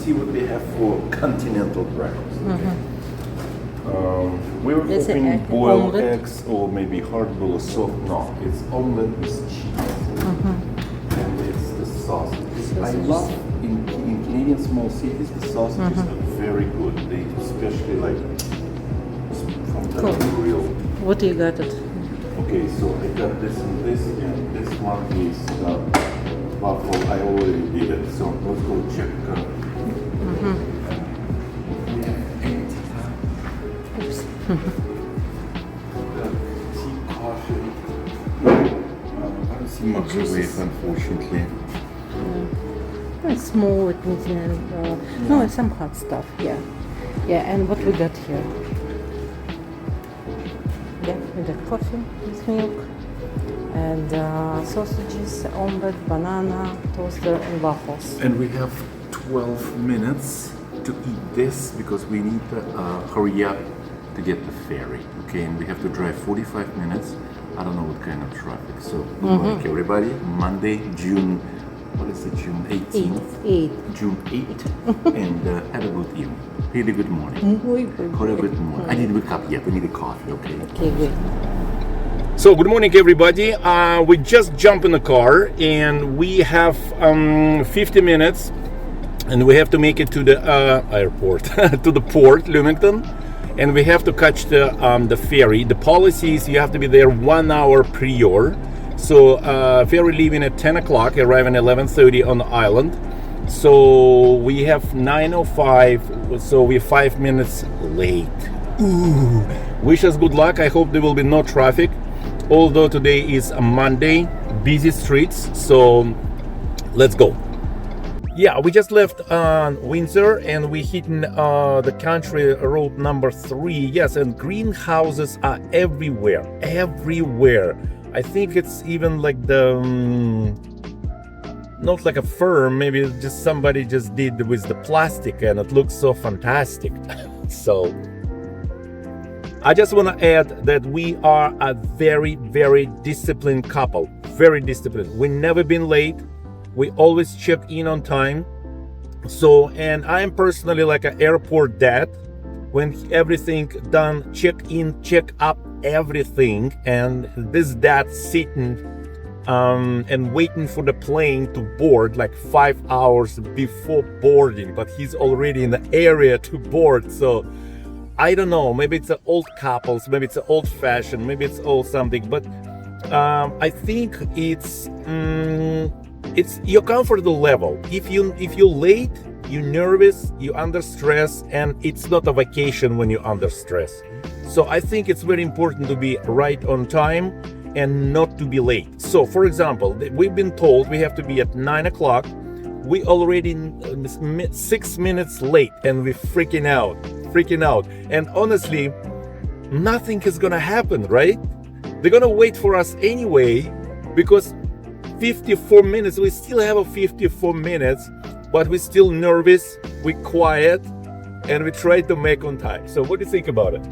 see what they have for continental breakfast. Okay? We were hoping boiled eggs or maybe hard-boiled or soft. No, it's omelet with cheese. And it's the sausage. I love in Canadian small cities, the sausages are very good. They especially like from the grill. What do you got it? Okay, so I got this and this one is waffle. I already did it, so let's go check. Oops. Tea, coffee. I don't see much away, unfortunately. It's small, it means, no, it's some hot stuff, yeah. Yeah, and what we got here? Yeah, we got coffee with milk, and sausages, omelette, banana, toaster, and waffles. And we have 12 minutes to eat this because we need to hurry up to get the ferry, okay? And we have to drive 45 minutes. I don't know what kind of traffic. So, good morning, everybody. Monday, June 18th? 8. June 8th. And have a good evening. Really good morning. Have a good morning. I didn't wake up yet. I need a coffee, okay? Okay, good. So, good morning, everybody. We just jumped in the car and we have 50 minutes and we have to make it to the airport, to the port, Lumington. And we have to catch the ferry. The policy is you have to be there 1 hour prior. So ferry leaving at 10 o'clock, arriving at 11:30 on the island. So we have 9:05, so we're 5 minutes late. Ooh. Wish us good luck. I hope there will be no traffic. Although today is a Monday, busy streets. So let's go. Yeah, we just left Windsor and we're hitting the country road number 3. Yes, and greenhouses are everywhere. I think it's even like the, not like a firm, maybe it's just somebody just did with the plastic and it looks so fantastic. So, I just want to add that we are a very, very disciplined couple. Very disciplined. We've never been late. We always check in on time. So, and I'm personally like an airport dad. When everything done, check in, check up everything. And this dad sitting and waiting for the plane to board like 5 hours before boarding. But he's already in the area to board. So, I don't know. Maybe it's old couples. Maybe it's old fashioned. Maybe it's old something. But I think it's your comfortable level. If you're late, you're nervous, you're under stress, and it's not a vacation when you're under stress. So I think it's very important to be right on time and not to be late. So for example, we've been told we have to be at 9 o'clock. We already 6 minutes late and we're freaking out. And honestly, nothing is gonna happen, right? They're gonna wait for us anyway because 54 minutes, we still have a 54 minutes, but we're still nervous, we're quiet, and we try to make on time. So what do you think about it?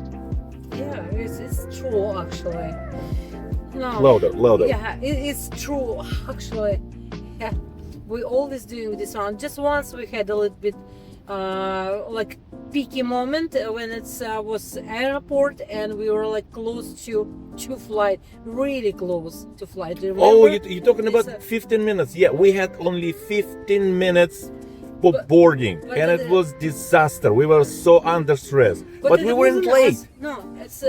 Yeah, it's true actually. No. Louder. Yeah, it's true actually. Yeah, we always doing this one. Just once we had a little bit like peaky moment when it was airport and we were like close to flight, really close to flight. Remember? Oh, you're talking about 15 minutes. Yeah, we had only 15 minutes for boarding and it was disaster. We were so under stress, but we weren't late. It's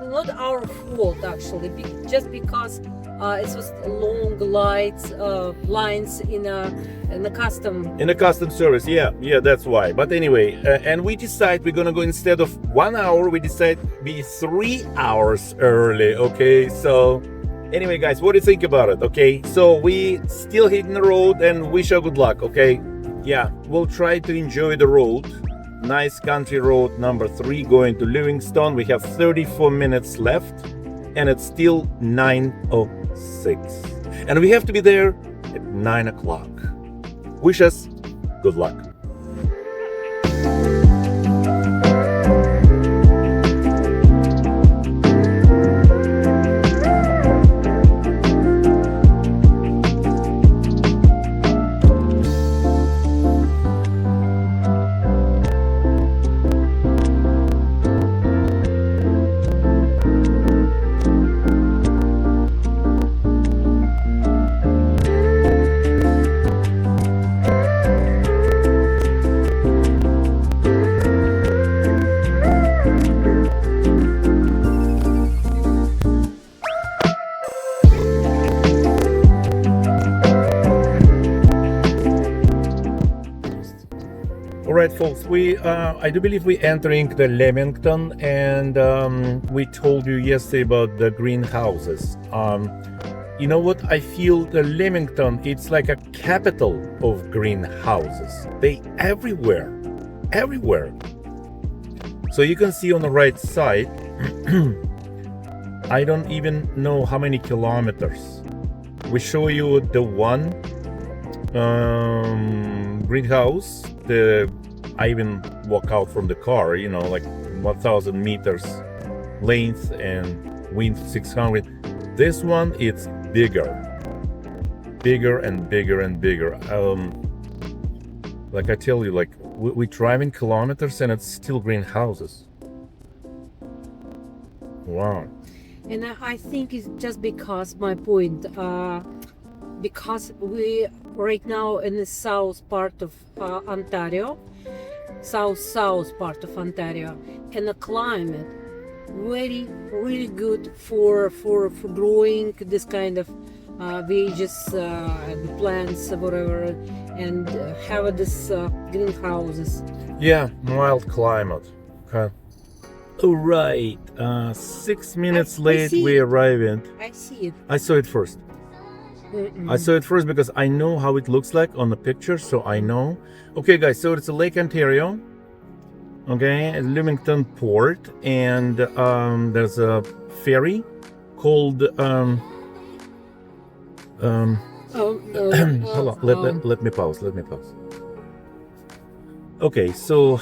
not our fault actually, just because it was long lines in a custom service. Yeah, that's why. But anyway, and we decide we're gonna go, instead of 1 hour, we decide be 3 hours early. Okay, so anyway, guys, what do you think about it? Okay, so we still hitting the road and wish you good luck. Okay, yeah, we'll try to enjoy the road. Nice country road number 3 going to Livingston. We have 34 minutes left and it's still 9:06 and we have to be there at 9 o'clock. Wish us good luck. right, folks. I do believe we're entering the Leamington, and we told you yesterday about the greenhouses. You know what? I feel the Leamington, it's like a capital of greenhouses. They everywhere. So you can see on the right side, I don't even know how many kilometers. We show you the one greenhouse. I even walk out from the car, like 1,000 meters length and width 600. This one, it's bigger and bigger. Like I tell you, like we're driving kilometers and it's still greenhouses. Wow. And I think it's just because my point, because we right now in the south part of Ontario, south part of Ontario, and the climate really good for growing this kind of veggies, the plants, whatever, and have this greenhouses. Yeah, mild climate. Okay. All right. 6 minutes late, we arrived. I see it. I saw it first. I saw it first because I know how it looks like on the picture, so I know. Okay, guys, so it's a Lake Ontario. Okay, Leamington Port, and there's a ferry called hold on, let me pause. Okay, so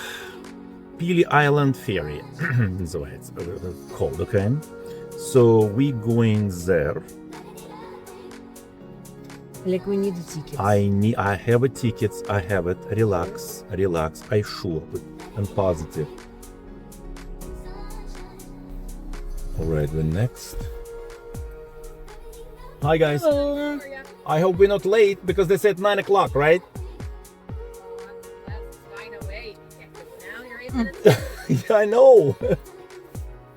Pili Island Ferry is what it's called. Okay, so we going there. Like we need the tickets. I have a tickets. I have it. Relax. I sure and positive. All right, we're next. Hi guys. Hello. I hope we're not late because they said 9 o'clock, right? That's 9:08. Now you're 8 minutes. Yeah, I know.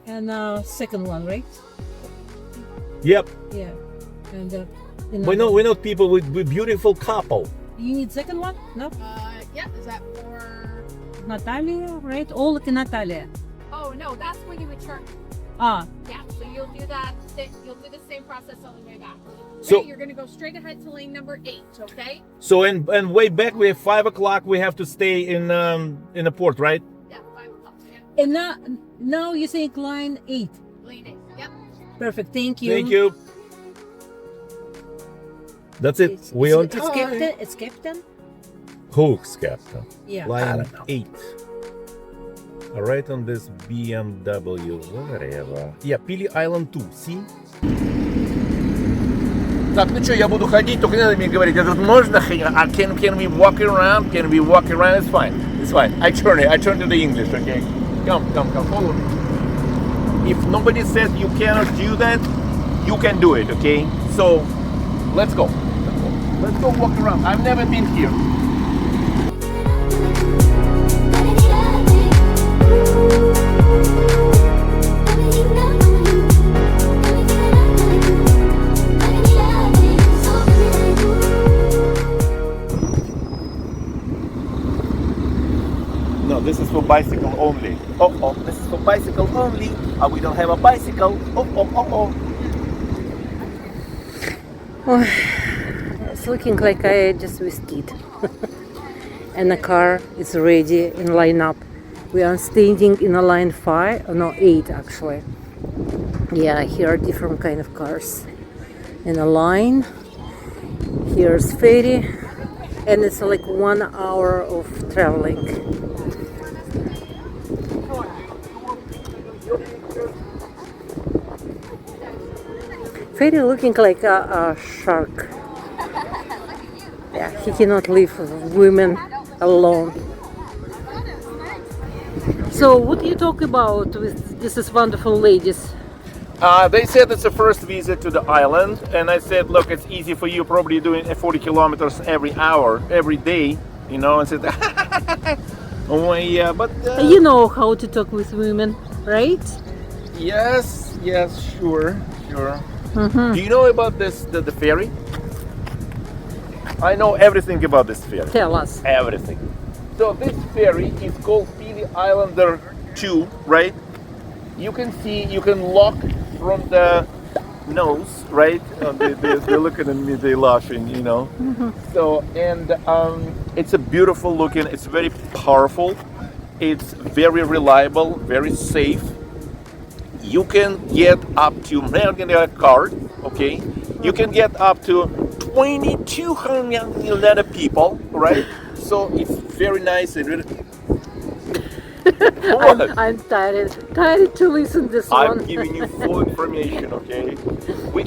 And second one, right? Yep. Yeah. And We're not people with beautiful couple. You need second one? No? Yeah, is that for... Natalia, right? All Natalia. Oh, no, that's when you would turn. Ah, Yeah, so you'll do that. You'll do the same process on the way back. So- Okay, you're going to go straight ahead to lane number 8, okay? So and way back we have 5 o'clock. We have to stay in the port, right? Yeah, 5 o'clock. Yeah, and now you say line 8. lane 8. Yep. Perfect. Thank you. Thank you. That's it. We on time. It's captain. Hook's captain. Yeah. Line 8. All right, on this BMW, whatever. Yeah, Pili Island 2. See? Так, ну что, я буду ходить, только не надо мне говорить, это можно, can we walk around? Can we walk around? It's fine. I turn to the English, okay? Come, follow me. If nobody says you cannot do that, you can do it, okay? So, let's go. Let's go walk around. I've never been here. No, this is for bicycle only. Oh, this is for bicycle only. We don't have a bicycle. Oh. It's looking like I just whisked. And the car is ready in line up. We are standing in a line 5, no 8 actually. Yeah, here are different kind of cars in a line. Here's ferry, and it's like 1 hour of traveling. Ferry looking like a shark. Yeah, he cannot leave women alone. So what do you talk about with this wonderful ladies? They said it's a first visit to the island, and I said, look, it's easy for you, probably doing 40 kilometers every hour, every day, and said, oh yeah, but... You know how to talk with women, right? Yes, sure. Mm-hmm. Do you know about the ferry? I know everything about this ferry. Tell us. Everything. So this ferry is called Pili Islander 2, right? You can see, you can lock from the nose, right? They're looking at me, they're laughing, you know. So, and it's a beautiful looking, it's very powerful, it's very reliable, very safe. You can get up to, I'm getting a card, okay? You can get up to 2,200 people, right? So it's very nice and really. I'm tired to listen this I'm one. giving you full information, okay? We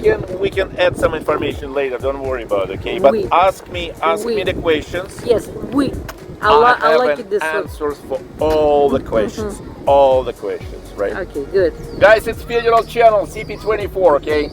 can add some information later. Don't worry about it, okay? But We. ask me the questions. Yes, we. I I like have it this one. answers for all the questions, all the questions, right? Okay, good. Guys, it's Federal Channel CP24, okay?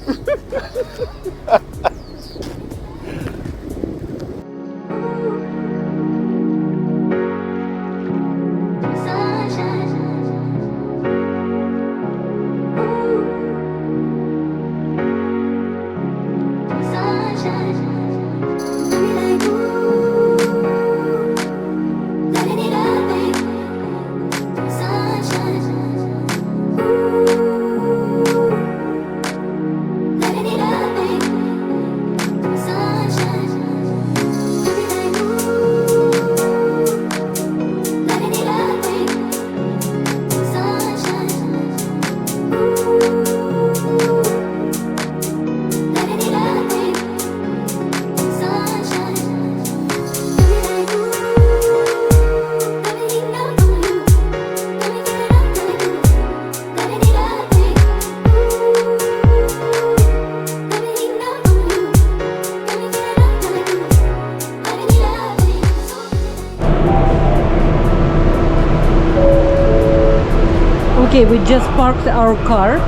Okay, we just parked our car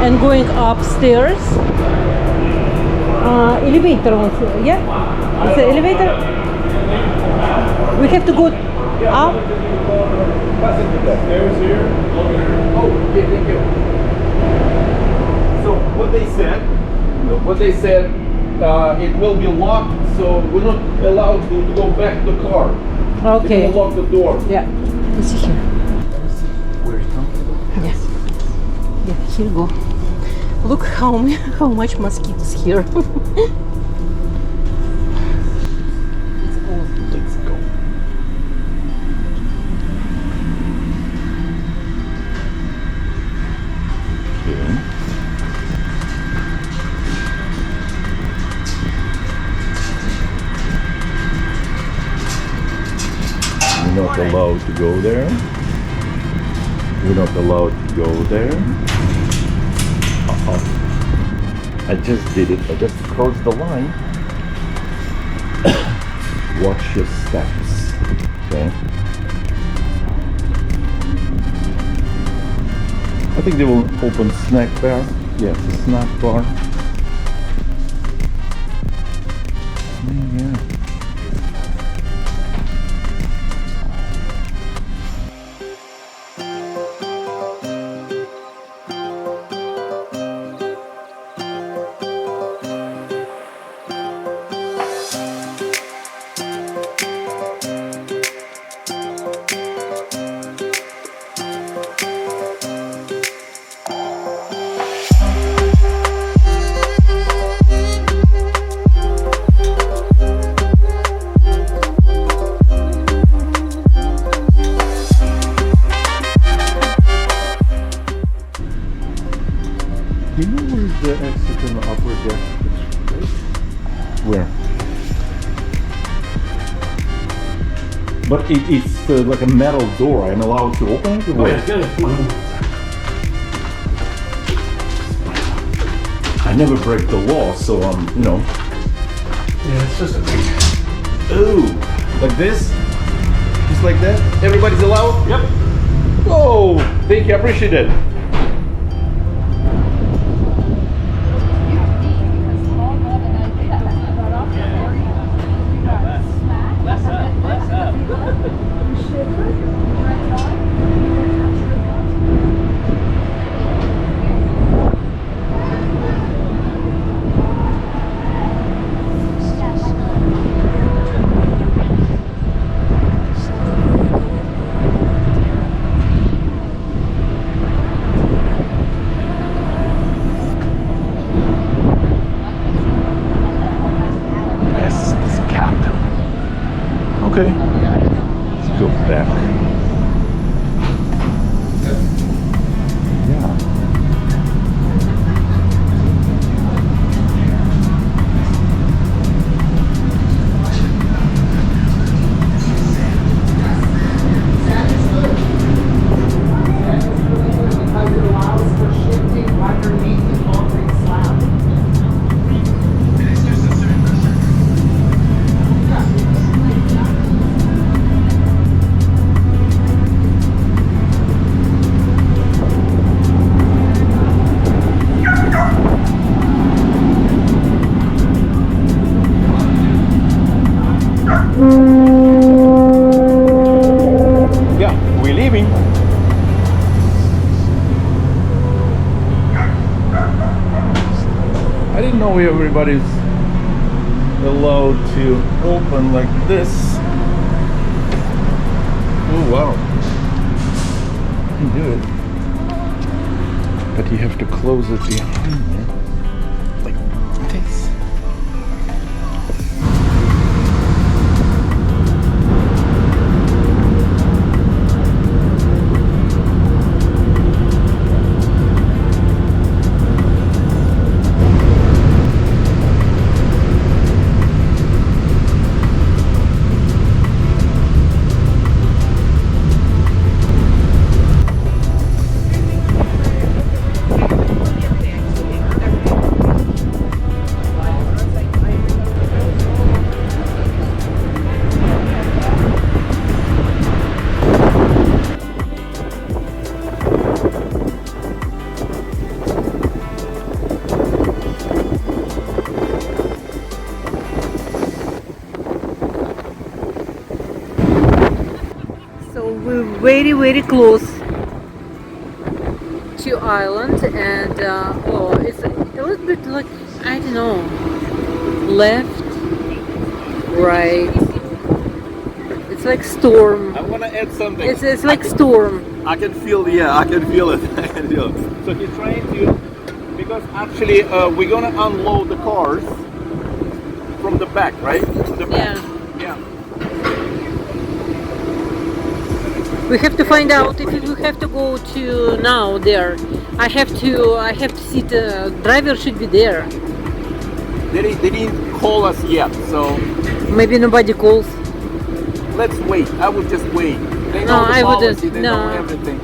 and going upstairs. Elevator, yeah? It's the elevator. We have to go up. Stairs here. Oh, okay, thank you. So what they said, it will be locked, so we're not allowed to go back to the car. Okay. They will lock the door. Yeah. Let's see here. Where you comfortable? Yes. Yeah, here you go. Look how much mosquitoes here. Let's go. Okay. We're not allowed to go there. We're not allowed to go there. I just did it. I just crossed the line. Watch your steps. Okay. I think they will open snack bar. Yes, a snack bar. Yeah. Do you know where's the exit in the upper deck? Where? But it's like a metal door. I'm allowed to open it? Or I never break the law, so you know. Yeah, it's just a thing. Ooh, like this? Just like that? Everybody's allowed? Yep. Oh, thank you, I appreciate it. Okay. Let's go back. Yeah. Yeah, we're leaving. I didn't know everybody's allowed to open like this. Oh wow. You can do it. But you have to close it behind you. Like this. We're very close to island, and it's a little bit like, I don't know, left, right. It's like storm. I want to add something. It's like storm. I can feel, I can feel it. I can feel it. So he's trying to, because actually we're gonna unload the cars from the back, right? From the back. Yeah. We have to find out if we have to go to now there. I have to see the driver should be there. They didn't call us yet, so Maybe nobody calls. let's wait. I would just wait. They No, know the I policy, wouldn't. they No. know everything.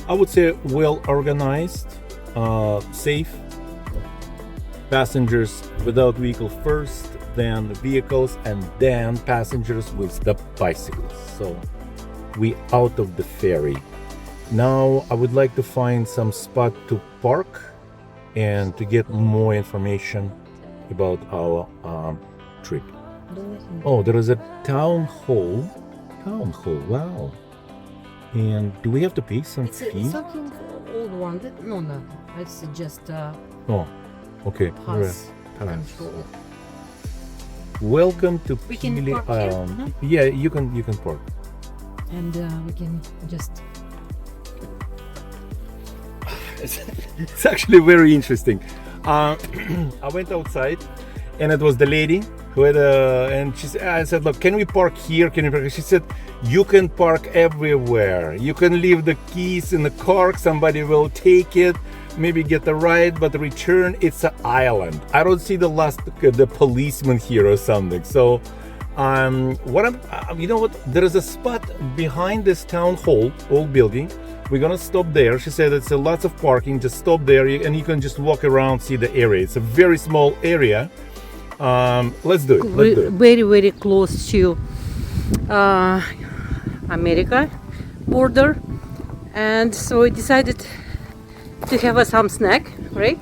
I would say well organized, safe. Passengers without vehicle first, then the vehicles, and then passengers with the bicycles. So we out of the ferry. Now I would like to find some spot to park and to get more information about our trip. Oh, there is a town hall. Wow. And do we have to pay some fee? It's something old one. No. It's just Oh, okay. pass. Pass. Control. Welcome to We can Pili park here, Island. huh? Yeah, you can park. And we can just. It's actually very interesting. I went outside, and it was the lady who had and she said, I said, look, can we park here? Can you park? She said, you can park everywhere. You can leave the keys in the car. Somebody will take it, maybe get the ride, but return. It's an island. I don't see the policeman here or something. So, you know what? There is a spot behind this town hall, old building. We're gonna stop there. She said it's lots of parking. Just stop there, and you can just walk around, see the area. It's a very small area. Let's do it. Very close to America border, and so we decided to have some snack, right?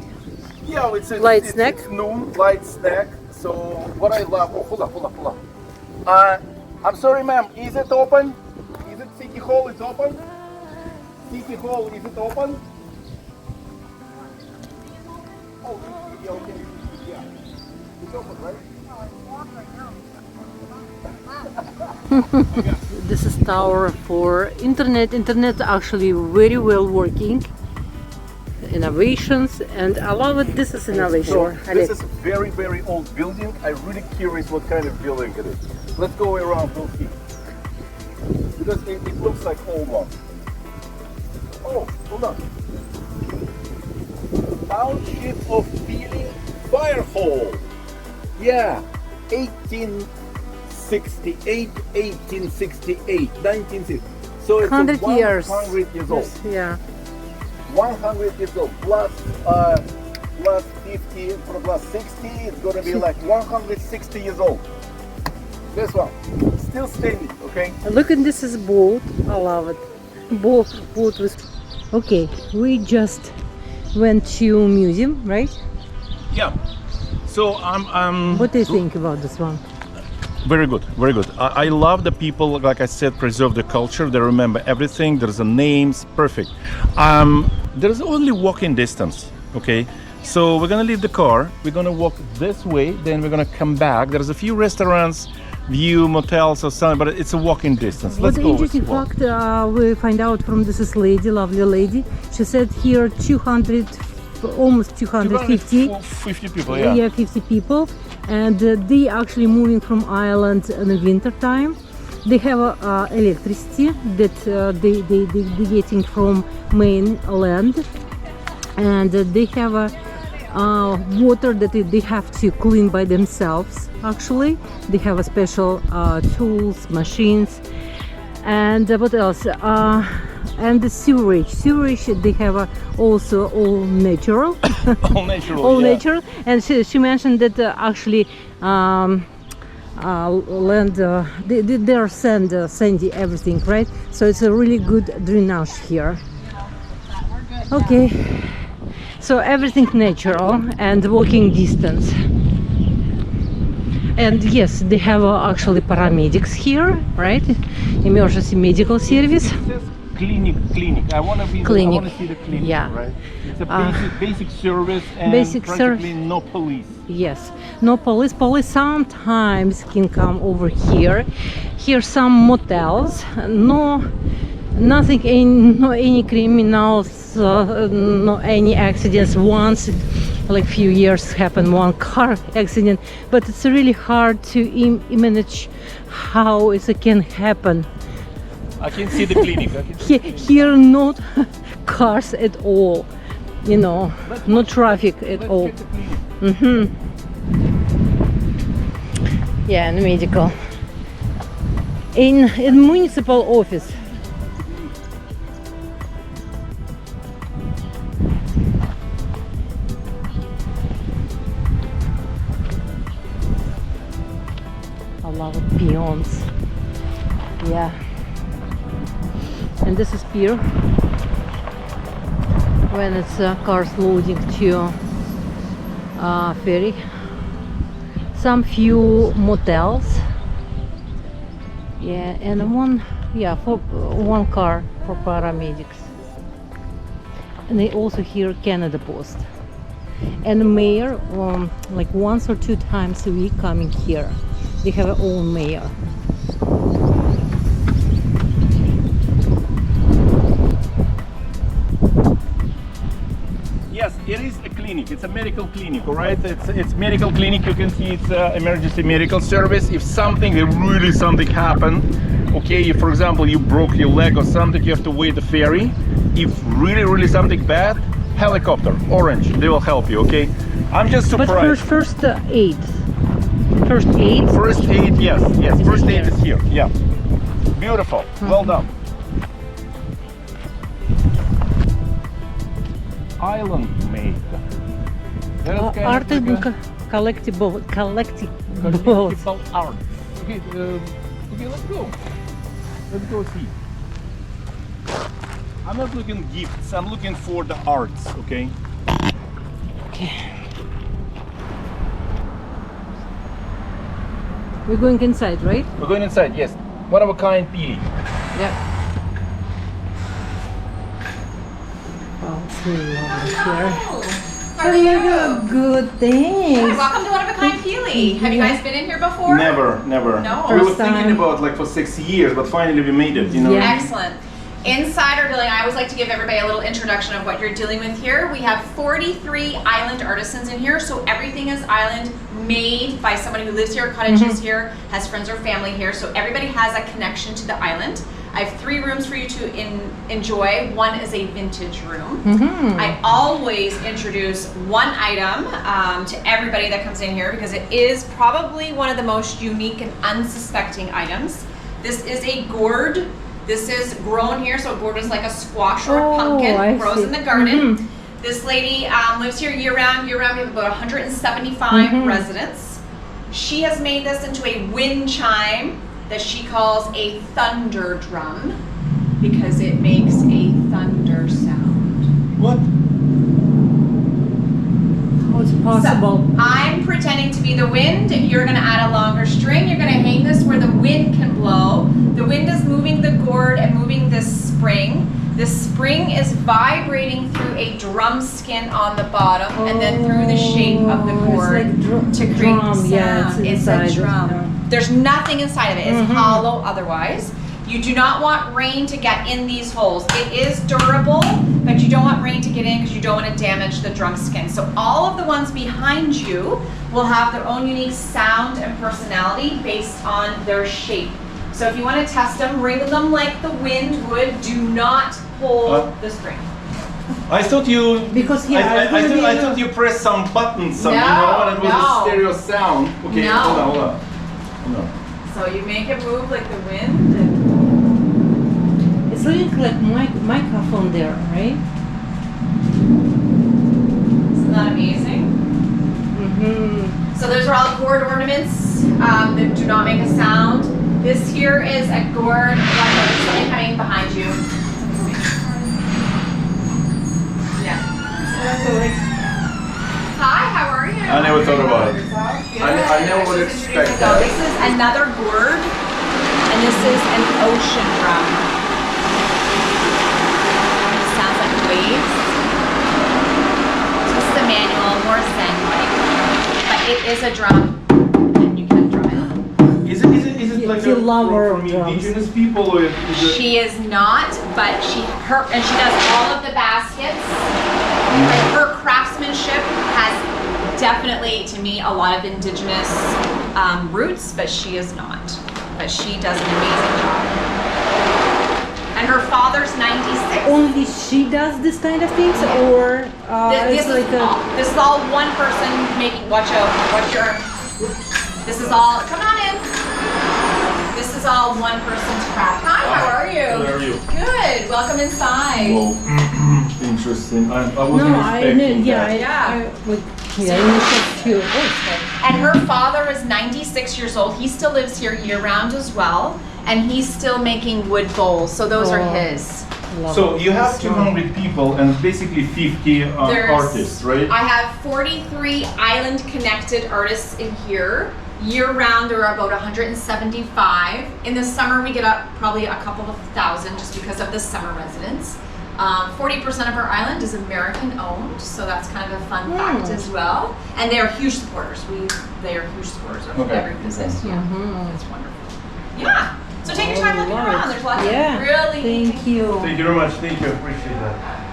Yeah, it's Light snack? It's noon, light snack. So what I love. Oh, hold up. I'm sorry, ma'am. Is it open? Is it City Hall? It's open. City Hall, is it open? Oh, okay. Yeah. It's open, right? This is tower for internet. Internet actually very well working. Innovations, and I love it. This is innovation. So this is a very, very old building. I'm really curious what kind of building it is. Let's go around, we'll see. Because it looks like old one. Oh, hold on. Township of Pili Fire Hall. Yeah, 1868, 1868, 1960. So it's 100 years. 100 years old. Yes, yeah. 100 years old plus 50 plus 60, it's gonna be like 160 years old. This one still standing, okay? Look at this is boat. I love it. Boat with. Okay, we just went to museum, right? Yeah. So What do you think about this one? very good, very good. I love the people, like I said, preserve the culture. They remember everything. There's a names, perfect. There's only walking distance, okay? So we're gonna leave the car. We're gonna walk this way, then we're gonna come back. There's a few restaurants, view motels or something, but it's a walking distance. Let's What go. interesting fact we find out from this lady, lovely lady. She said here 200, almost 250. 50 people, yeah. Yeah, 50 people, and they actually moving from Ireland in the winter time. They have electricity that they getting from mainland, and they have water that they have to clean by themselves. Actually, they have a special tools, machines, and what else? And the sewerage they have also all natural. All natural. All yeah. natural, and she mentioned that actually land they are sandy everything, right? So it's a really good drainage here. Okay, so everything natural and walking distance. And yes, they have actually paramedics here, right? Emergency medical service. Clinic. I want to be. Clinic. I want to see the clinic. Yeah. Right. It's a basic service and basic practically no police. Yes, no police. Police sometimes can come over here. Here some motels. No, nothing. No any criminals. No any accidents. Once, like few years, happened one car accident. But it's really hard to imagine how it can happen. I can see the clinic. Here not cars at all, you know, no traffic at all. Yeah, and medical. In municipal office. I love it, peons. Yeah. And this is pier when it's cars loading to ferry. Some few motels, yeah, and for one car for paramedics. And they also here Canada Post and the mayor, like once or two times a week coming here. They have their own mayor. Yes, it is a clinic. It's a medical clinic, all right? It's medical clinic. You can see it's emergency medical service. If something happened, okay, if for example you broke your leg or something, you have to wait the ferry. If really something bad, helicopter, orange, they will help you, okay? I'm just surprised. But first aid. First aid? First aid, yes. First aid is here, yeah. Beautiful, well done. Island made. Art and collectible art. Okay, let's go. Let's go see. I'm not looking gifts. I'm looking for the arts. Okay. Okay. We're going inside, right? We're going inside. Yes. One of a kind Pili. Yeah. Oh, it's really lovely here. How are you? Good, thanks. Welcome to 2.Pelee. Have you guys been in here before? Never. No. We were First thinking time. about like for 6 years, but finally we made it, you know? Yeah. Excellent. Inside our building, I always like to give everybody a little introduction of what you're dealing with here. We have 43 island artisans in here, so everything is island made by somebody who lives here, cottages here, has friends or family here, so everybody has a connection to the island. I have 3 rooms for you to enjoy. One is a vintage room. I always introduce one item to everybody that comes in here because it is probably one of the most unique and unsuspecting items. This is a gourd. This is grown here, so a gourd is like a squash or a pumpkin, grows in the garden. This lady lives here year-round. Year-round, we have about 175 residents. She has made this into a wind chime that she calls a thunder drum because it makes a thunder sound. What? How it's possible? So, I'm pretending to be the wind. You're gonna add a longer string. You're gonna hang this where the wind can blow. The wind is moving the gourd and moving this spring. This spring is vibrating through a drum skin on the bottom and then through the shape of the gourd to create sound. Yeah, it's a drum. There's nothing inside of it. It's hollow otherwise. You do not want rain to get in these holes. It is durable, but you don't want rain to get in because you don't want to damage the drum skin. So all of the ones behind you will have their own unique sound and personality based on their shape. So if you want to test them, ring them like the wind would. Do not pull the string. I thought you. Because I thought you pressed some buttons, you know, and it was a stereo sound. Okay, No. hold on. So you make it move like the wind. And It's like microphone there, right? isn't that amazing? So those are all gourd ornaments that do not make a sound. This here is a gourd. There's something coming behind you. Yeah. Hi, how are you? I never thought about it. I never would expect So that. this is another gourd, and this is an ocean drum. It sounds like waves. Just a manual, more zen-like. But it is a drum, and you can drum it. Is it like You love her from drums. indigenous people or is it? She is not, but she does all of the baskets. And her craftsmanship has definitely, to me, a lot of indigenous roots, but she is not. But she does an amazing job. And her father's 96. Only she does this kind of things, or This is all one person making. Watch out! Watch your. This is all. Come on in. This is all one person's craft. Hi, how are you? How are you? Good. Welcome inside. Whoa. Interesting. I wasn't expecting that. And her father is 96 years old. He still lives here year round as well. And he's still making wood bowls. So those are his. So you have 200 people and basically 50 artists, right? I have 43 island connected artists in here. Year round there are about 175. In the summer we get up probably a couple of thousand just because of the summer residents. 40% of our island is American owned, so that's kind of a fun fact as well. And they are huge supporters. They are huge supporters of every business. Yeah, it's wonderful. Yeah. So take your time looking around. There's lots of really. Thank you. Thank you very much. Thank you. Appreciate that.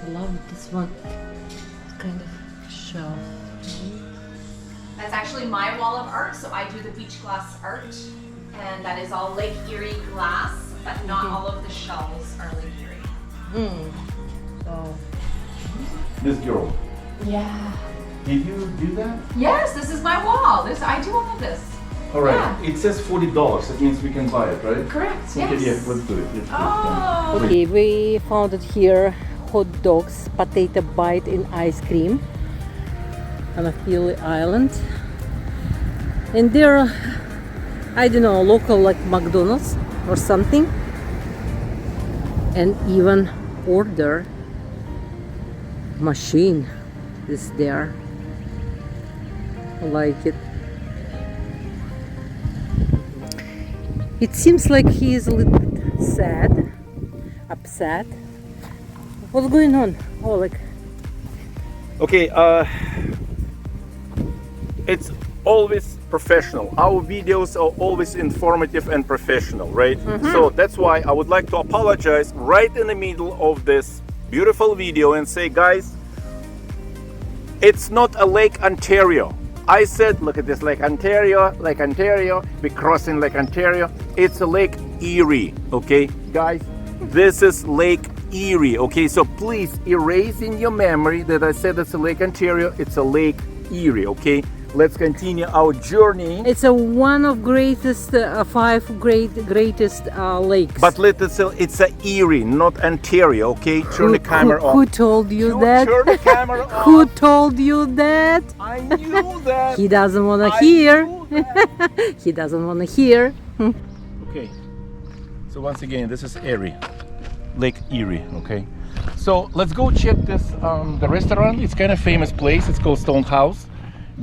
I love this one. It's kind of shelf. That's actually my wall of art, so I do the beach glass art, and that is all Lake Erie glass, but not all of the shells are Lake Erie. So. This girl. Yeah. Did you do that? Yes, this is my wall. I do all of this. All right. Yeah. It says $40. That means we can buy it, right? Correct. Okay, Yes. yeah, let's do it. Let's do it. Oh. Okay, we found it here. Hot dogs, potato bite, and ice cream on a Pili Island. And there, I don't know, local like McDonald's or something. And even order machine is there. I like it. It seems like he is a little bit sad, upset. What's going on, Oleg? Okay, it's always professional. Our videos are always informative and professional, right? So that's why I would like to apologize right in the middle of this beautiful video and say, guys, it's not a Lake Ontario. I said, look at this, Lake Ontario, we're crossing Lake Ontario. It's a Lake Erie, okay? Guys, this is Lake Erie, okay? So please erase in your memory that I said it's a Lake Ontario, it's a Lake Erie, okay? Let's continue our journey. It's one of greatest 5 greatest lakes. But it's a Erie, not Ontario, okay? Turn the camera off. Who told you that? Turn the camera off. Who told you that? I knew that. He doesn't want to I hear. knew that. He doesn't want to hear. Okay, so once again, this is Erie, Lake Erie, okay? So let's go check this, the restaurant. It's kind of famous place. It's called Stone House,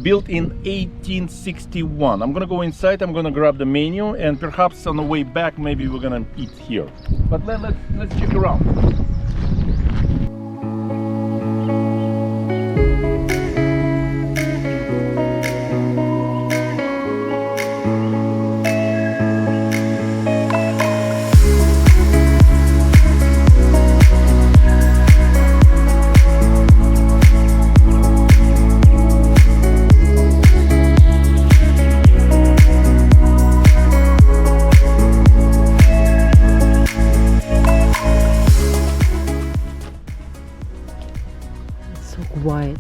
built in 1861. I'm gonna go inside, I'm gonna grab the menu, and perhaps on the way back, maybe we're gonna eat here. But let's check around. Quiet.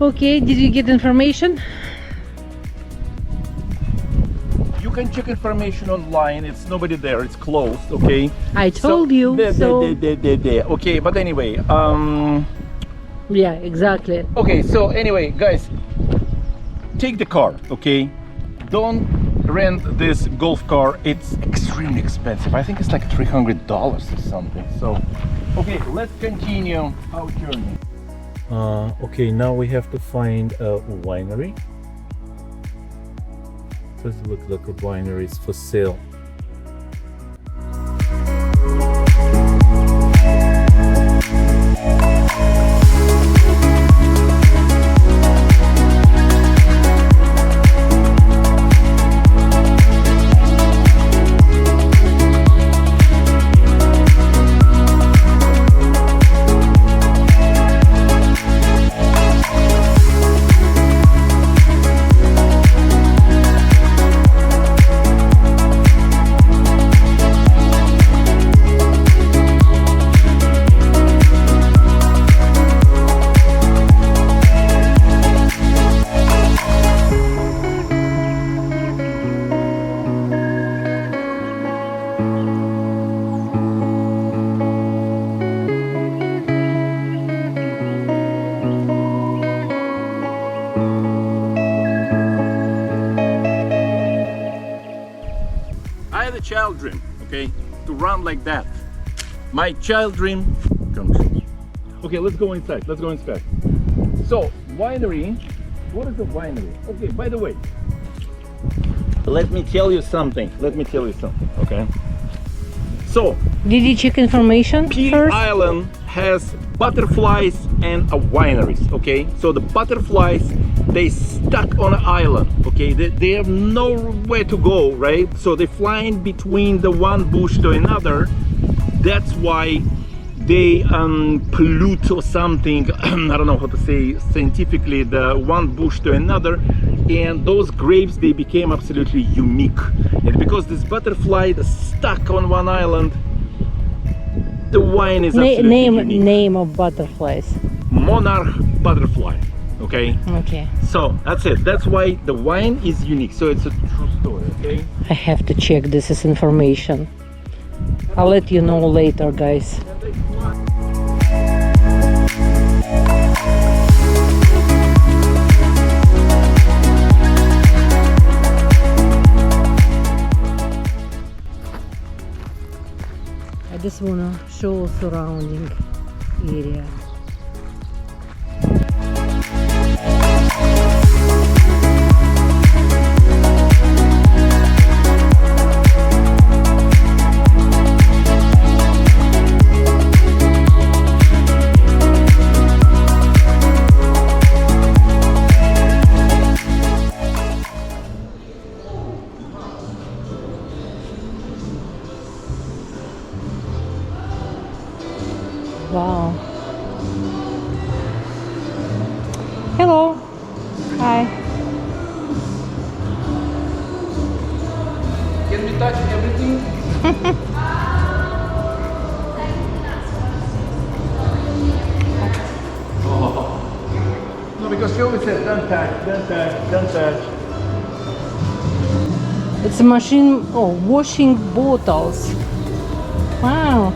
Okay, did you get information? You can check information online. It's nobody there. It's closed. Okay. I told you. Okay, but anyway, Yeah, exactly. okay. So anyway, guys, take the car. Okay, don't rent this golf car. It's extremely expensive. I think it's like $300 or something. So, okay, let's continue our journey. Okay, now we have to find a winery. Does it look like a winery is for sale? Child dream, okay, to run like that. My child dream come true. Okay, let's go inside. So, winery. What is a winery? Okay, by the way, let me tell you something. Okay. So, Did you check information Pili first? Island has butterflies and wineries, okay? So the butterflies, they stuck on an island, okay? They have nowhere to go, right? So they're flying between the one bush to another. That's why they pollute or something. I don't know how to say scientifically, the one bush to another. And those grapes, they became absolutely unique. And because this butterfly is stuck on one island, the wine is absolutely unique. Name of butterflies. Monarch butterfly, okay? Okay. So that's it. That's why the wine is unique. So it's a true story, okay? I have to check this is information. I'll let you know later, guys. I just wanna show surrounding area. Wow. Hello. Hi. Can we touch everything? No, because she always said, don't touch, don't touch, don't touch. It's a machine washing bottles. Wow.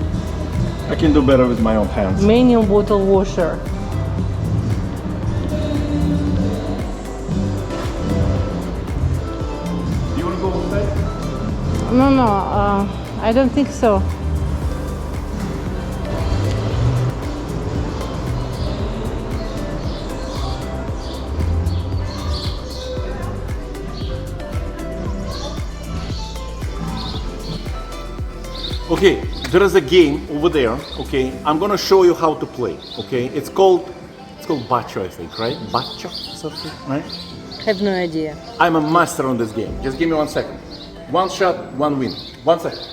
I can do better with my own hands. Manual bottle washer. You want to go outside? No, I don't think so. Okay, there is a game over there. Okay, I'm gonna show you how to play. Okay, it's called Bacho, I think, right? Bacho, something, right? Have no idea. I'm a master on this game. Just give me 1 second. One shot, one win. 1 second.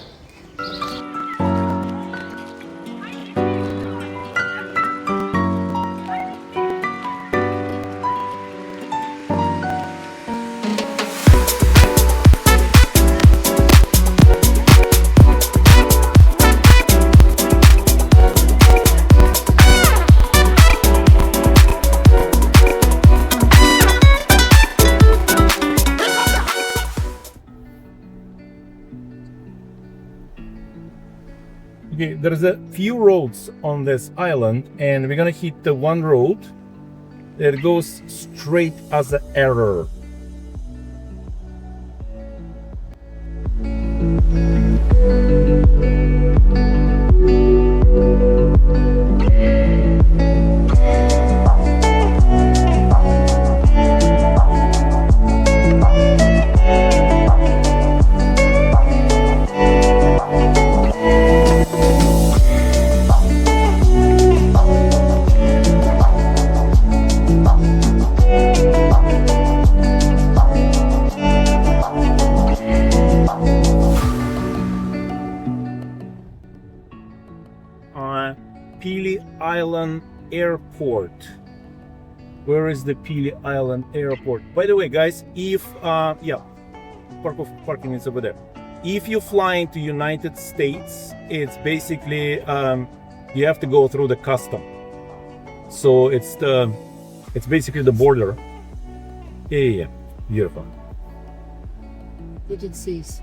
Okay, there's a few roads on this island, and we're gonna hit the one road that goes straight as an arrow. Pili Island Airport. Where is the Pili Island Airport? By the way, guys, if parking is over there. If you fly into United States, it's basically you have to go through the custom. So it's basically the border. Yeah, beautiful. What it says?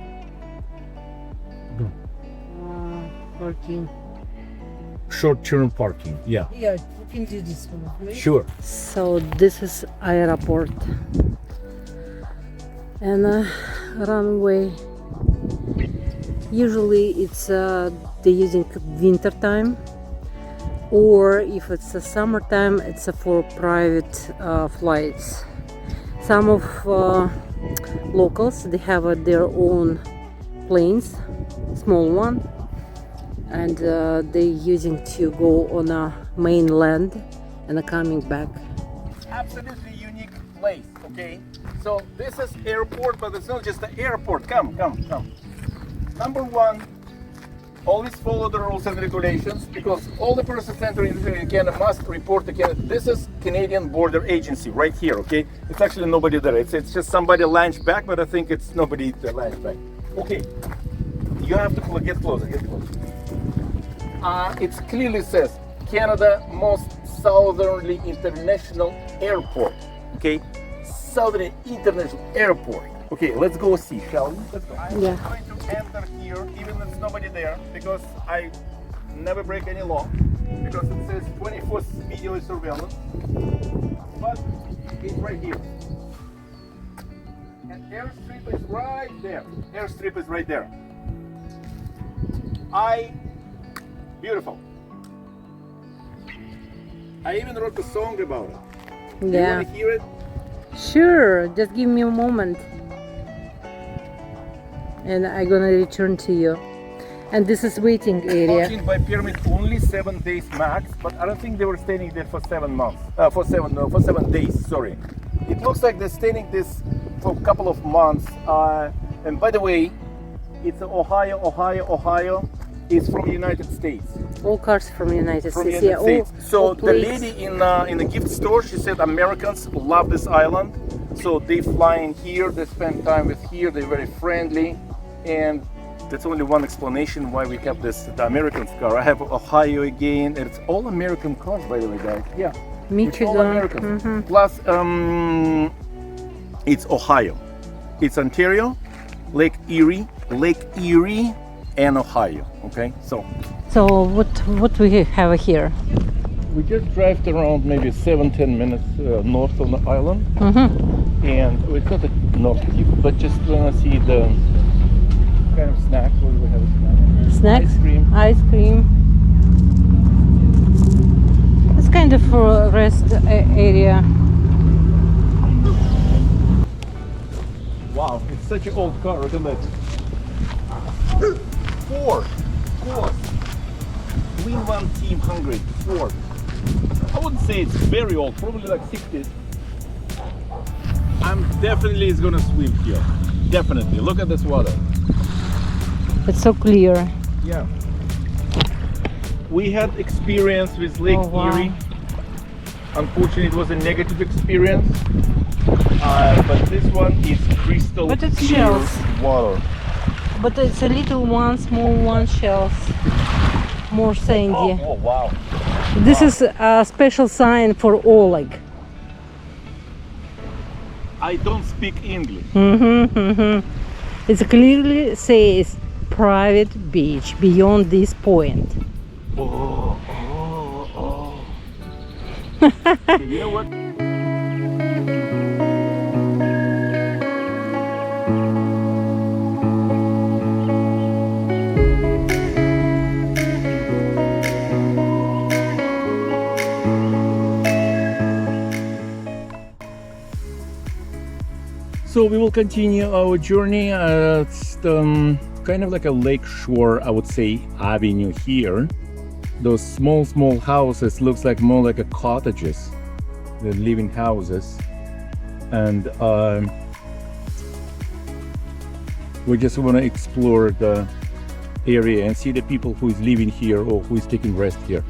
Parking. Short-term parking. Yeah. Yeah, you can do this one, right? Sure. So this is airport and runway. Usually it's they're using winter time, or if it's a summertime, it's for private flights. Some of locals, they have their own planes, small one, and they're using to go on a mainland and coming back. Absolutely unique place, okay? So this is airport, but it's not just the airport. Come. Number one, always follow the rules and regulations, because all the persons entering in Canada must report to Canada. This is Canadian Border Agency right here, okay? It's actually nobody there. It's just somebody launched back, but I think it's nobody launched back. Okay, you have to get closer, It clearly says Canada most southerly international airport, okay? Southern International Airport. Okay, let's go see, shall we? Let's go. I'm Yeah. going to enter here, even if there's nobody there, because I never break any law, because it says 24 video surveillance, but it's right here. And airstrip is right there. Airstrip is right there. Beautiful. I even wrote a song about it. You Yeah, want to hear it? sure. Just give me a moment, and I'm gonna return to you. And this is waiting area. Parking by permit only 7 days max, but I don't think they were staying there for 7 months. For 7 days. Sorry. It looks like they're staying this for a couple of months. And by the way, it's Ohio. is from United States. All cars from United From States. United Yeah, States. all, So all the plates. lady in the gift store, she said Americans love this island. So they fly in here, they spend time with here, they're very friendly, and that's only one explanation why we have the American car. I have Ohio again, and it's all American cars, by the way, guys. Yeah, it's all Michigan. American. Plus, it's Ohio, it's Ontario, Lake Erie, and Ohio. Okay, so So what we have here? we just drive around maybe 7-10 minutes north on the island, and it's not a north tip, but just wanna see the kind of snacks. What do we have? Snacks. Ice cream. Ice cream. It's kind of a rest area. Wow, it's such an old car. Look at that. Ford. Win one team 100. Ford. I wouldn't say it's very old. Probably like 60s. I'm definitely is gonna swim here. Definitely. Look at this water. It's so clear. Yeah. We had experience with Lake Oh, wow. Erie. Unfortunately, it was a negative experience. But this one is crystal But it's clear shells. water. But it's a little one, small one shells. More sandy. Oh wow. This is a special sign for Oleg. I don't speak English. It clearly says private beach beyond this point. You know what? So we will continue our journey. It's kind of like a lake shore, I would say, avenue here. Those small houses looks like more like a cottages, the living houses, and we just want to explore the area and see the people who is living here or who is taking rest here.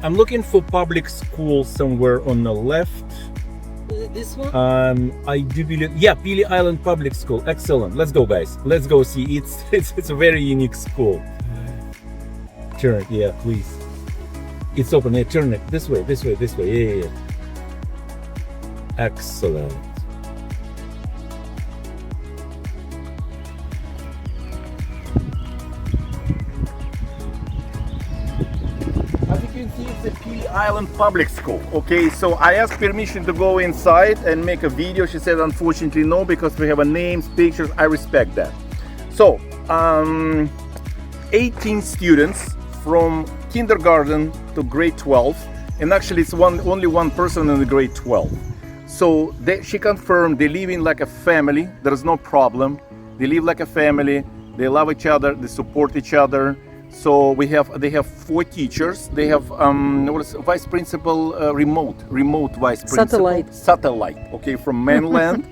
I'm looking for public school somewhere on the left. Is it this one? I do believe, yeah, Pili Island Public School. Excellent. Let's go, guys. Let's go see. It's a very unique school. Turn it, yeah, please. It's open. Yeah, turn it this way. Yeah. Excellent. As you can see, it's a Pili Island Public School. Okay, so I asked permission to go inside and make a video. She said, unfortunately, no, because we have a names, pictures. I respect that. So, 18 students from kindergarten to grade 12, and actually, it's only one person in the grade 12. So she confirmed they live in like a family. There is no problem. They live like a family. They love each other. They support each other. So they have 4 teachers. They have vice principal, remote vice principal, satellite. Okay, from mainland.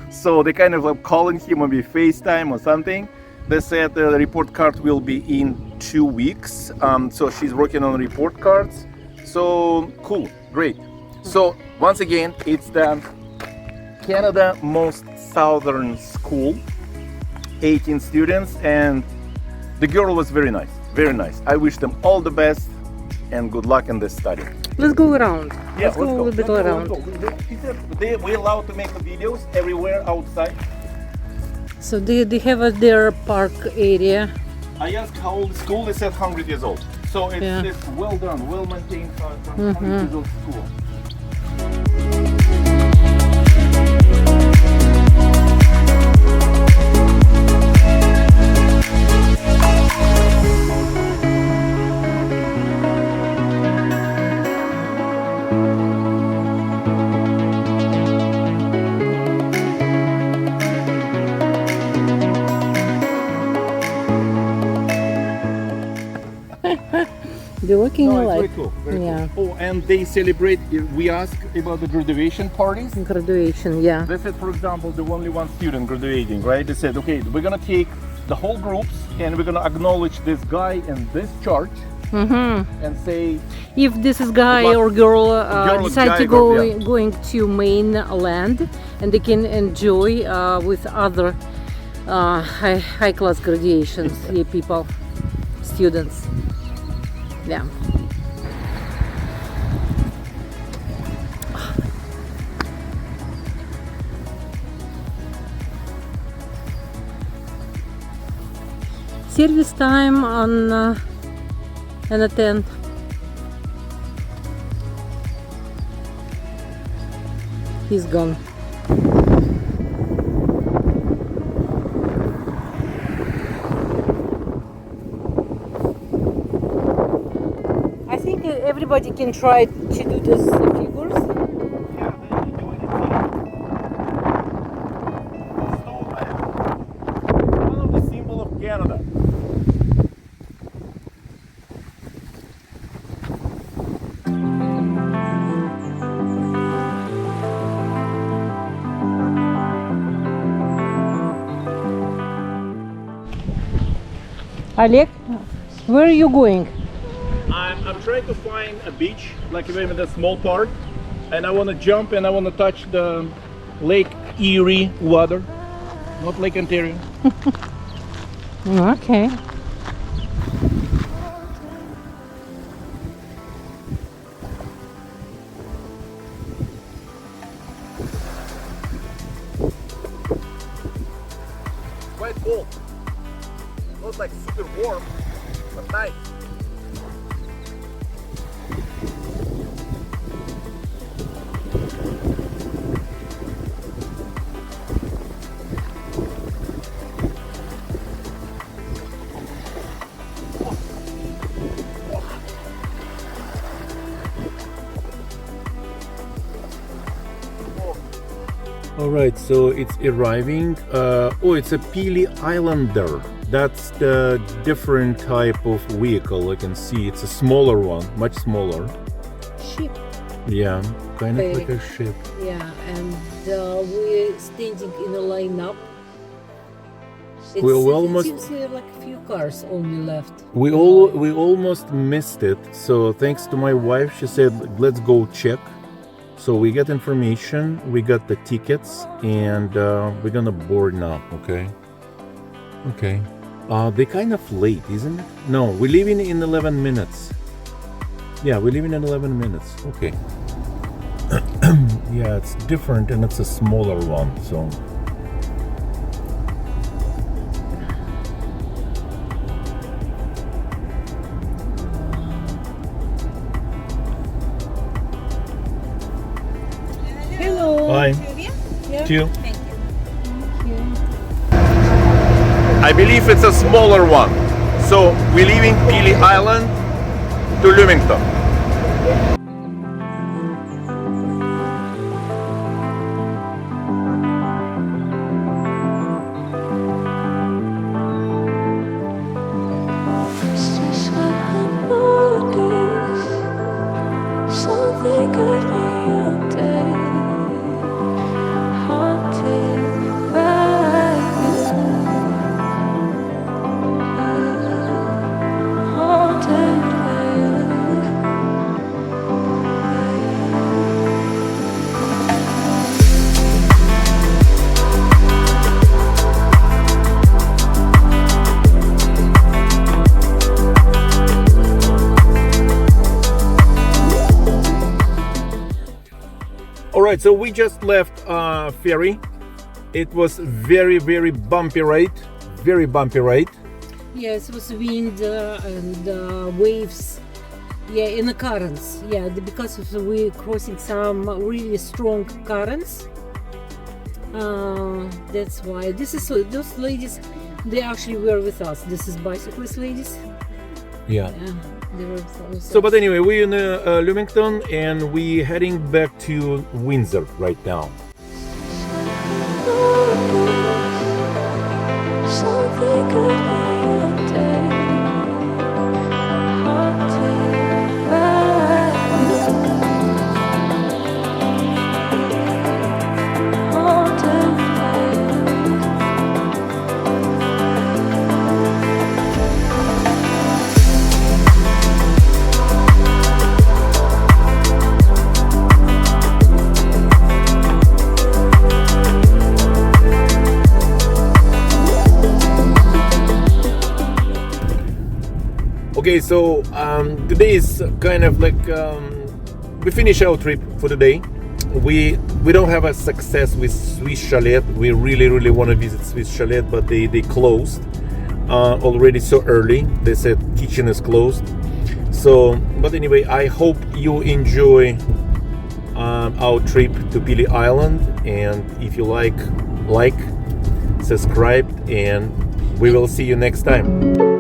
So they kind of like calling him on the FaceTime or something. They said the report card will be in 2 weeks. So she's working on report cards. So cool, great. So once again, it's the Canada most southern school. 18 students, and the girl was very nice. Very nice. I wish them all the best and good luck in this study. Let's go around. Yeah, let's go a little bit around. We're allowed to make videos everywhere outside. So they have their park area. I asked how old the school. They said 100 years old. So it's well done, well maintained, 100 years old school. They're looking No, it's alike. very cool. Very Yeah. cool. Oh, and they celebrate. We ask about the graduation parties. Graduation, yeah. This is, for example, the only one student graduating, right? They said, okay, we're gonna take the whole groups and we're gonna acknowledge this guy in this church and say, If this is guy But- or girl, Girl, decide guy, to girl, go going to main land, and they can enjoy with other high class graduations, yeah, people, students. Yeah. Service time on an 10. He's gone. I think everybody can try to do these figures. one of the symbol of Canada. Oleg, where are you going? I'm trying to find a beach, like even a small part, and I want to jump and I want to touch the Lake Erie water, not Lake Ontario. Okay. Quite cold. Not like super warm, but nice. All right, so it's arriving. Oh, it's a Pili Islander. That's the different type of vehicle. I can see it's a smaller one, much smaller. Ship. Yeah, kind of Okay. like a ship. Yeah, and we're standing in a lineup. We almost- It seems like a few cars only left. We almost missed it. So thanks to my wife, she said, "Let's go check." So we get information, we got the tickets, and we're gonna board now. Okay. Okay. They're kind of late, isn't it? No, we're leaving in 11 minutes. Yeah, we're leaving in 11 minutes. Okay. Yeah, it's different and it's a smaller one. So. Hello. Bye. Yeah. Two. Thank you. I believe it's a smaller one. So we're leaving Pili Island to Lumington. Something could be haunted by you. Haunted by you. All right, so we just left ferry. It was very, very bumpy ride. Very bumpy ride. Yes, it was wind and waves. Yeah, in the currents. Yeah, because we're crossing some really strong currents. That's why this is those ladies. They actually were with us. This is bicyclist ladies. Yeah. Yeah, they were with us. So, but anyway, we're in Lumington and we're heading back to Windsor right now. Something could be haunted. Okay, so today is kind of like we finish our trip for the day. We don't have a success with Swiss Chalet. We really want to visit Swiss Chalet, but they closed already so early. They said kitchen is closed. So, but anyway, I hope you enjoy our trip to Pili Island, and if you like, subscribe, and we will see you next time.